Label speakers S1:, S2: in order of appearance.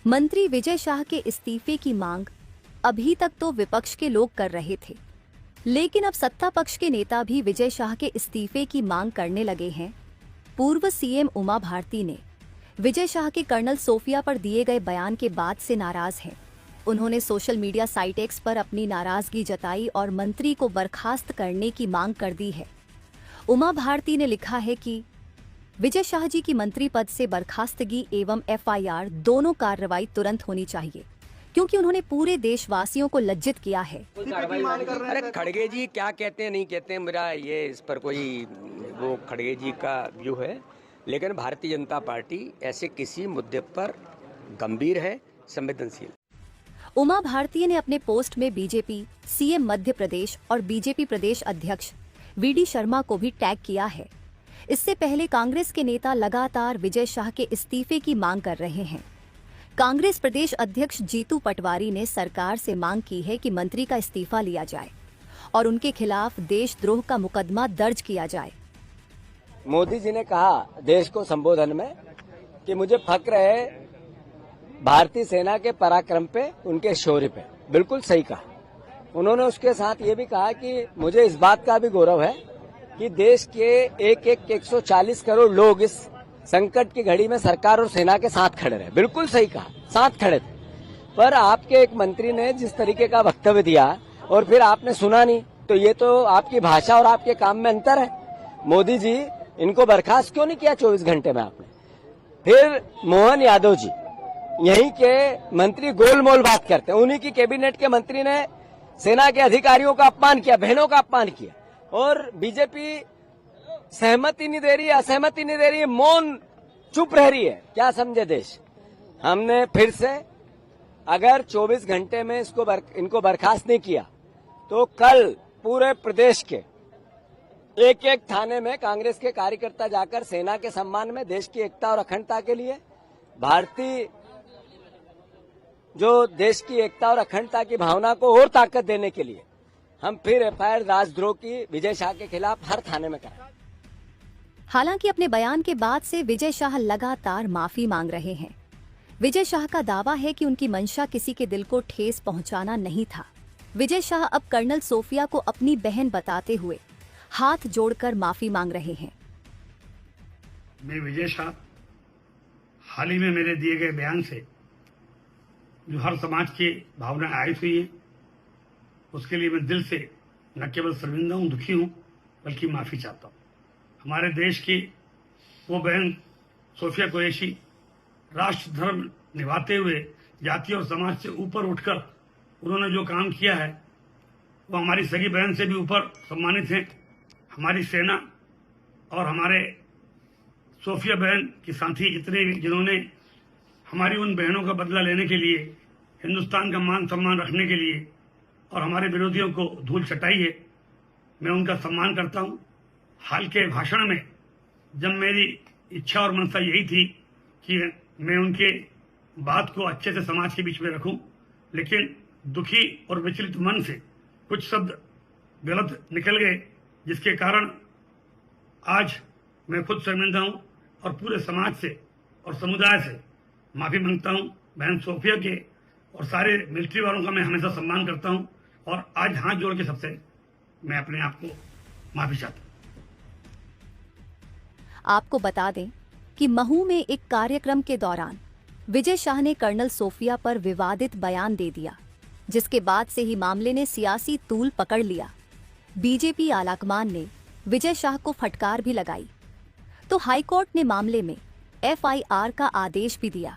S1: मंत्री विजय शाह के इस्तीफे की मांग अभी तक तो विपक्ष के लोग कर रहे थे, लेकिन अब सत्ता पक्ष के नेता भी विजय शाह के इस्तीफे की मांग करने लगे हैं। पूर्व सीएम उमा भारती ने विजय शाह के कर्नल सोफिया पर दिए गए बयान के बाद से नाराज हैं। उन्होंने सोशल मीडिया साइट एक्स पर अपनी नाराजगी जताई और मंत्री को बर्खास्त करने की मांग कर दी है। उमा भारती ने लिखा है कि विजय शाह जी की मंत्री पद से बर्खास्तगी एवं एफआईआर दोनों कार्रवाई तुरंत होनी चाहिए, क्योंकि उन्होंने पूरे देशवासियों को लज्जित किया है।
S2: अरे खड़गे जी क्या कहते हैं नहीं कहते हैं, मेरा ये इस पर कोई वो खड़गे जी का व्यू है, लेकिन भारतीय जनता पार्टी ऐसे किसी मुद्दे पर गंभीर है, संवेदनशील।
S1: उमा भारती ने अपने पोस्ट में बीजेपी, सीएम मध्य प्रदेश और बीजेपी प्रदेश अध्यक्ष वीडी शर्मा को भी टैग किया है। इससे पहले कांग्रेस के नेता लगातार विजय शाह के इस्तीफे की मांग कर रहे हैं। कांग्रेस प्रदेश अध्यक्ष जीतू पटवारी ने सरकार से मांग की है कि मंत्री का इस्तीफा लिया जाए और उनके खिलाफ देशद्रोह का मुकदमा दर्ज किया जाए।
S2: मोदी जी ने कहा देश को संबोधन में कि मुझे फक्र है भारतीय सेना के पराक्रम पे, उनके शौर्य पे। बिल्कुल सही कहा उन्होंने। उसके साथ ये भी कहा कि मुझे इस बात का भी गौरव है कि देश के 140 करोड़ लोग इस संकट की घड़ी में सरकार और सेना के साथ खड़े रहे। बिल्कुल सही कहा, साथ खड़े थे। पर आपके एक मंत्री ने जिस तरीके का वक्तव्य दिया और फिर आपने सुना नहीं, तो ये तो आपकी भाषा और आपके काम में अंतर है। मोदी जी इनको बर्खास्त क्यों नहीं किया 24 घंटे में आपने? फिर मोहन यादव जी यहीं के मंत्री गोलमोल बात करते हैं। उन्हीं की कैबिनेट के मंत्री ने सेना के अधिकारियों का अपमान किया, बहनों का अपमान किया, और बीजेपी सहमति नहीं दे रही है, असहमति नहीं दे रही है, मौन चुप रह रही है। क्या समझे देश? हमने फिर से अगर 24 घंटे में इनको बर्खास्त नहीं किया तो कल पूरे प्रदेश के एक एक थाने में कांग्रेस के कार्यकर्ता जाकर सेना के सम्मान में, देश की एकता और अखंडता के लिए, भारतीय जो देश की एकता और अखंडता की भावना को और ताकत देने के लिए हम फिर एफआईआर राजद्रोह की विजय शाह के खिलाफ हर थाने में कराएं।
S1: हालांकि अपने बयान के बाद से विजय शाह लगातार माफी मांग रहे हैं। विजय शाह का दावा है कि उनकी मंशा किसी के दिल को ठेस पहुंचाना नहीं था। विजय शाह अब कर्नल सोफिया को अपनी बहन बताते हुए हाथ जोड़कर माफी मांग रहे हैं।
S3: मैं विजय शाह हाल ही में मेरे दिए गए बयान से जो हर समाज की भावना आयत हुई है, उसके लिए मैं दिल से न केवल शर्मिंदा हूं, दुखी हूं, बल्कि माफी चाहता हूं। हमारे देश की वो बहन सोफिया कुरैशी राष्ट्र धर्म निभाते हुए जाति और समाज से ऊपर उठकर उन्होंने जो काम किया है वो हमारी सगी बहन से भी ऊपर सम्मानित हैं। हमारी सेना और हमारे सोफिया बहन के साथी जितने भी, जिन्होंने हमारी उन बहनों का बदला लेने के लिए, हिंदुस्तान का मान सम्मान रखने के लिए और हमारे विरोधियों को धूल चटाई है, मैं उनका सम्मान करता हूं। हाल के भाषण में जब मेरी इच्छा और मनसा यही थी कि मैं उनके बात को अच्छे से समाज के बीच में रखूं, लेकिन दुखी और विचलित मन से कुछ शब्द गलत निकल गए, जिसके कारण आज मैं खुद शर्मिंदा हूं और पूरे समाज से और समुदाय से माफी मांगता हूं। बहन सोफिया के और सारे मिलिट्री वालों का मैं हमेशा सम्मान करता हूं और आज हाथ जोड़ के सबसे मैं अपने आप को माफी चाहता हूं।
S1: आपको बता दें कि महू में एक कार्यक्रम के दौरान विजय शाह ने कर्नल सोफिया पर विवादित बयान दे दिया, जिसके बाद से ही मामले ने सियासी तूल पकड़ लिया। बीजेपी आलाकमान ने विजय शाह को फटकार भी लगाई, तो हाईकोर्ट ने मामले में एफआईआर का आदेश भी दिया।